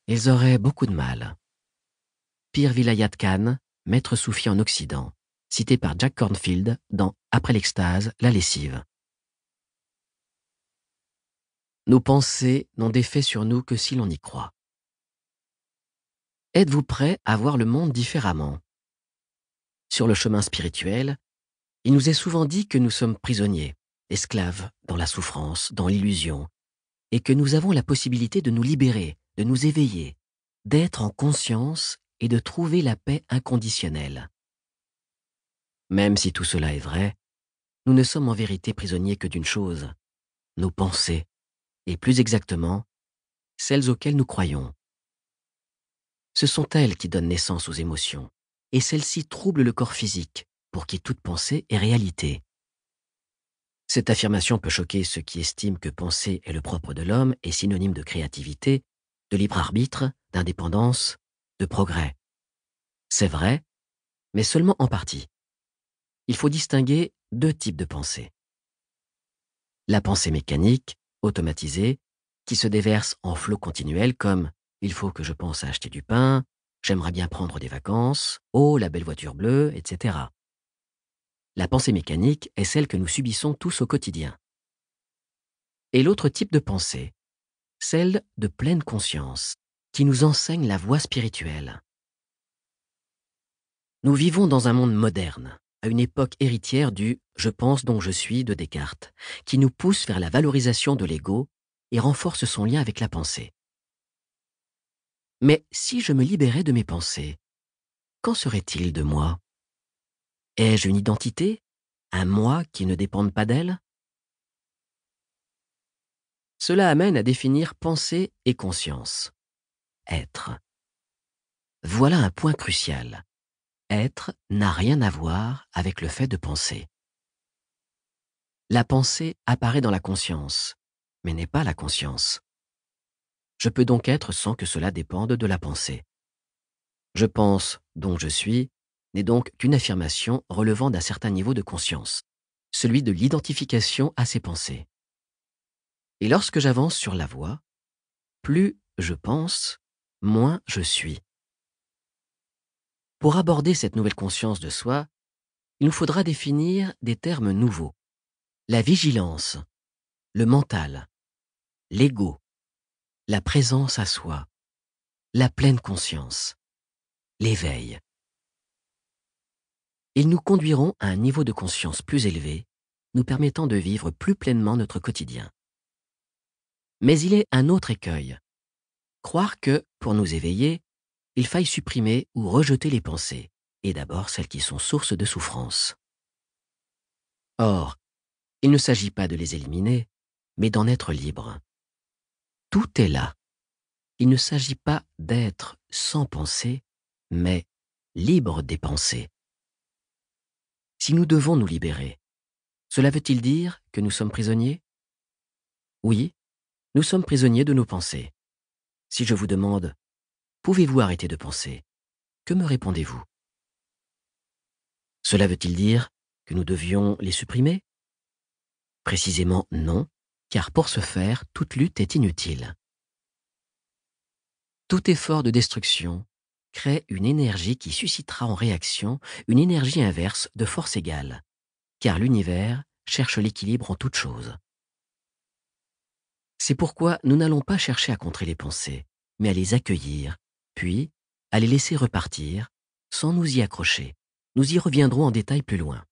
Ils auraient beaucoup de mal. Pir Vilayat Khan, maître soufi en Occident, cité par Jack Cornfield dans Après l'extase, la lessive. Nos pensées n'ont d'effet sur nous que si l'on y croit. Êtes-vous prêt à voir le monde différemment? Sur le chemin spirituel, il nous est souvent dit que nous sommes prisonniers, esclaves dans la souffrance, dans l'illusion, et que nous avons la possibilité de nous libérer, de nous éveiller, d'être en conscience et de trouver la paix inconditionnelle. Même si tout cela est vrai, nous ne sommes en vérité prisonniers que d'une chose, nos pensées, et plus exactement, celles auxquelles nous croyons. Ce sont elles qui donnent naissance aux émotions, et celles-ci troublent le corps physique, pour qui toute pensée est réalité. Cette affirmation peut choquer ceux qui estiment que penser est le propre de l'homme et synonyme de créativité, de libre arbitre, d'indépendance, de progrès. C'est vrai, mais seulement en partie. Il faut distinguer deux types de pensée. La pensée mécanique, automatisée, qui se déverse en flot continuel comme « il faut que je pense à acheter du pain »,« j'aimerais bien prendre des vacances »,« oh, la belle voiture bleue », etc. La pensée mécanique est celle que nous subissons tous au quotidien. Et l'autre type de pensée, celle de pleine conscience, qui nous enseigne la voie spirituelle. Nous vivons dans un monde moderne, à une époque héritière du « je pense donc je suis » de Descartes, qui nous pousse vers la valorisation de l'ego et renforce son lien avec la pensée. Mais si je me libérais de mes pensées, qu'en serait-il de moi? Ai-je une identité? Un moi qui ne dépende pas d'elle? Cela amène à définir pensée et conscience. Être. Voilà un point crucial. Être n'a rien à voir avec le fait de penser. La pensée apparaît dans la conscience, mais n'est pas la conscience. Je peux donc être sans que cela dépende de la pensée. Je pense, donc je suis, n'est donc qu'une affirmation relevant d'un certain niveau de conscience, celui de l'identification à ses pensées. Et lorsque j'avance sur la voie, plus je pense, moins je suis. Pour aborder cette nouvelle conscience de soi, il nous faudra définir des termes nouveaux. La vigilance, le mental, l'ego, la présence à soi, la pleine conscience, l'éveil. Ils nous conduiront à un niveau de conscience plus élevé, nous permettant de vivre plus pleinement notre quotidien. Mais il est un autre écueil. Croire que, pour nous éveiller, il faille supprimer ou rejeter les pensées, et d'abord celles qui sont source de souffrance. Or, il ne s'agit pas de les éliminer, mais d'en être libre. Tout est là. Il ne s'agit pas d'être sans pensée, mais libre des pensées. Si nous devons nous libérer, cela veut-il dire que nous sommes prisonniers? Oui, nous sommes prisonniers de nos pensées. Si je vous demande « Pouvez-vous arrêter de penser ?» que me répondez-vous? Cela veut-il dire que nous devions les supprimer? Précisément non, car pour ce faire, toute lutte est inutile. Tout effort de destruction crée une énergie qui suscitera en réaction une énergie inverse de force égale, car l'univers cherche l'équilibre en toute chose. C'est pourquoi nous n'allons pas chercher à contrer les pensées, mais à les accueillir, puis à les laisser repartir, sans nous y accrocher. Nous y reviendrons en détail plus loin.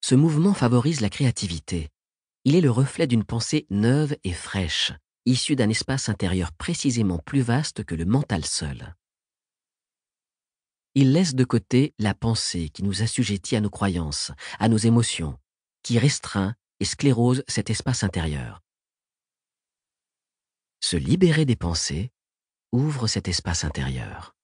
Ce mouvement favorise la créativité. Il est le reflet d'une pensée neuve et fraîche, issue d'un espace intérieur précisément plus vaste que le mental seul. Il laisse de côté la pensée qui nous assujettit à nos croyances, à nos émotions, qui restreint et sclérose cet espace intérieur. Se libérer des pensées ouvre cet espace intérieur.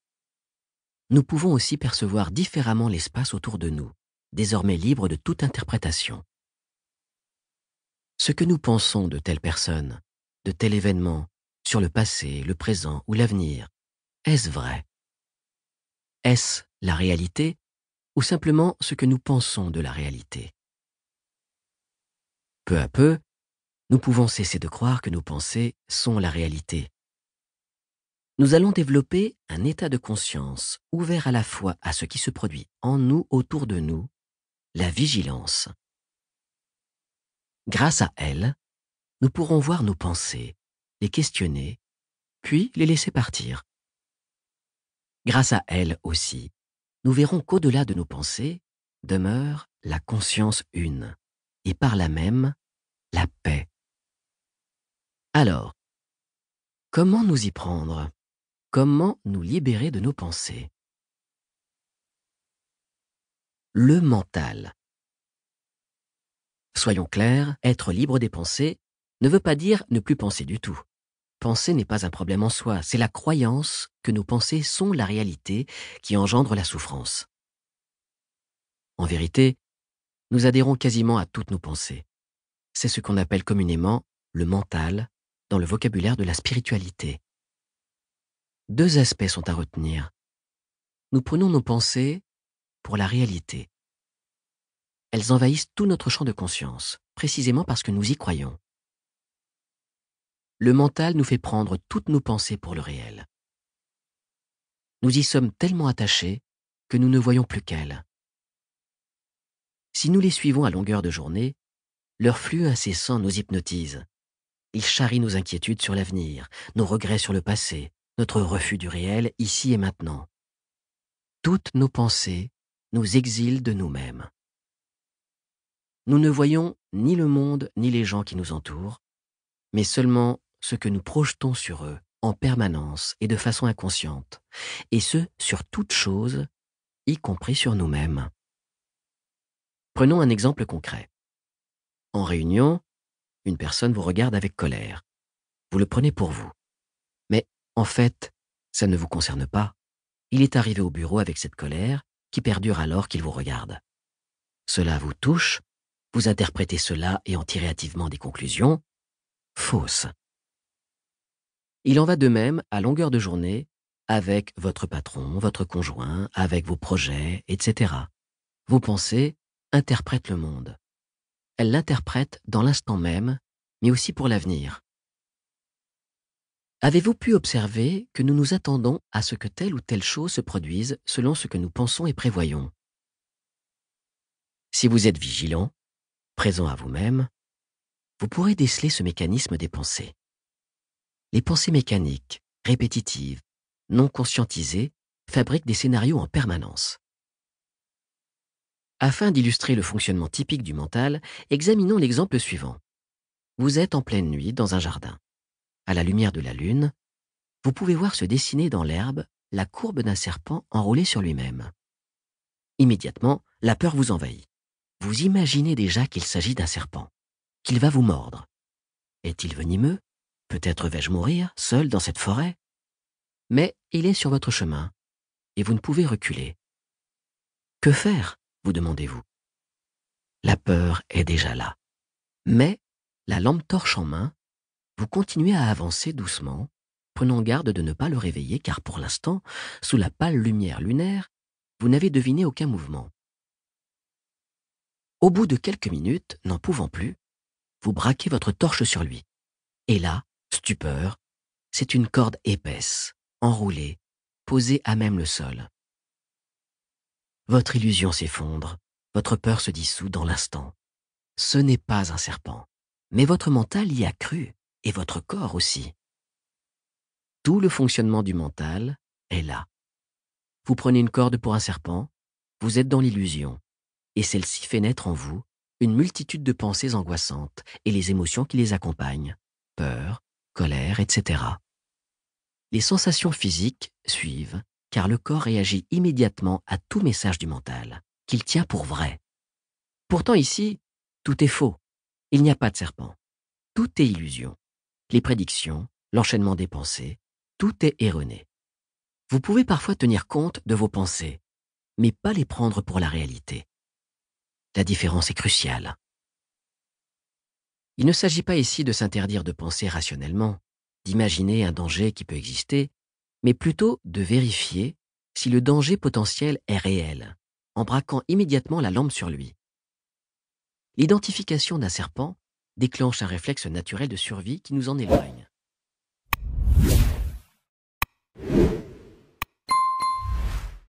Nous pouvons aussi percevoir différemment l'espace autour de nous, désormais libre de toute interprétation. Ce que nous pensons de telle personne, de tel événement, sur le passé, le présent ou l'avenir, est-ce vrai? Est-ce la réalité ou simplement ce que nous pensons de la réalité? Peu à peu, nous pouvons cesser de croire que nos pensées sont la réalité. Nous allons développer un état de conscience ouvert à la fois à ce qui se produit en nous, autour de nous, la vigilance. Grâce à elle, nous pourrons voir nos pensées, les questionner, puis les laisser partir. Grâce à elle aussi, nous verrons qu'au-delà de nos pensées demeure la conscience une, et par là même, la paix. Alors, comment nous y prendre? Comment nous libérer de nos pensées? Le mental. Soyons clairs, être libre des pensées ne veut pas dire ne plus penser du tout. Penser n'est pas un problème en soi, c'est la croyance que nos pensées sont la réalité qui engendre la souffrance. En vérité, nous adhérons quasiment à toutes nos pensées. C'est ce qu'on appelle communément le mental dans le vocabulaire de la spiritualité. Deux aspects sont à retenir. Nous prenons nos pensées pour la réalité. Elles envahissent tout notre champ de conscience, précisément parce que nous y croyons. Le mental nous fait prendre toutes nos pensées pour le réel. Nous y sommes tellement attachés que nous ne voyons plus qu'elles. Si nous les suivons à longueur de journée, leur flux incessant nous hypnotise. Il charrie nos inquiétudes sur l'avenir, nos regrets sur le passé, notre refus du réel ici et maintenant. Toutes nos pensées nous exilent de nous-mêmes. Nous ne voyons ni le monde ni les gens qui nous entourent, mais seulement ce que nous projetons sur eux en permanence et de façon inconsciente, et ce, sur toute chose, y compris sur nous-mêmes. Prenons un exemple concret. En réunion, une personne vous regarde avec colère. Vous le prenez pour vous. Mais en fait, ça ne vous concerne pas. Il est arrivé au bureau avec cette colère qui perdure alors qu'il vous regarde. Cela vous touche, vous interprétez cela et en tirez hâtivement des conclusions fausses. Il en va de même à longueur de journée avec votre patron, votre conjoint, avec vos projets, etc. Vos pensées interprètent le monde. Elles l'interprètent dans l'instant même, mais aussi pour l'avenir. Avez-vous pu observer que nous nous attendons à ce que telle ou telle chose se produise selon ce que nous pensons et prévoyons? Si vous êtes vigilant, présent à vous-même, vous pourrez déceler ce mécanisme des pensées. Les pensées mécaniques, répétitives, non conscientisées, fabriquent des scénarios en permanence. Afin d'illustrer le fonctionnement typique du mental, examinons l'exemple suivant. Vous êtes en pleine nuit dans un jardin. À la lumière de la lune, vous pouvez voir se dessiner dans l'herbe la courbe d'un serpent enroulé sur lui-même. Immédiatement, la peur vous envahit. Vous imaginez déjà qu'il s'agit d'un serpent, qu'il va vous mordre. Est-il venimeux? Peut-être vais-je mourir, seul dans cette forêt? Mais il est sur votre chemin, et vous ne pouvez reculer. Que faire, vous demandez-vous? La peur est déjà là. Mais, la lampe torche en main, vous continuez à avancer doucement, prenant garde de ne pas le réveiller car pour l'instant, sous la pâle lumière lunaire, vous n'avez deviné aucun mouvement. Au bout de quelques minutes, n'en pouvant plus, vous braquez votre torche sur lui. Et là, stupeur, c'est une corde épaisse, enroulée, posée à même le sol. Votre illusion s'effondre, votre peur se dissout dans l'instant. Ce n'est pas un serpent, mais votre mental y a cru, et votre corps aussi. Tout le fonctionnement du mental est là. Vous prenez une corde pour un serpent, vous êtes dans l'illusion, et celle-ci fait naître en vous une multitude de pensées angoissantes et les émotions qui les accompagnent, peur, colère, etc. Les sensations physiques suivent, car le corps réagit immédiatement à tout message du mental, qu'il tient pour vrai. Pourtant ici, tout est faux. Il n'y a pas de serpent. Tout est illusion. Les prédictions, l'enchaînement des pensées, tout est erroné. Vous pouvez parfois tenir compte de vos pensées, mais pas les prendre pour la réalité. La différence est cruciale. Il ne s'agit pas ici de s'interdire de penser rationnellement, d'imaginer un danger qui peut exister, mais plutôt de vérifier si le danger potentiel est réel, en braquant immédiatement la lampe sur lui. L'identification d'un serpent déclenche un réflexe naturel de survie qui nous en éloigne.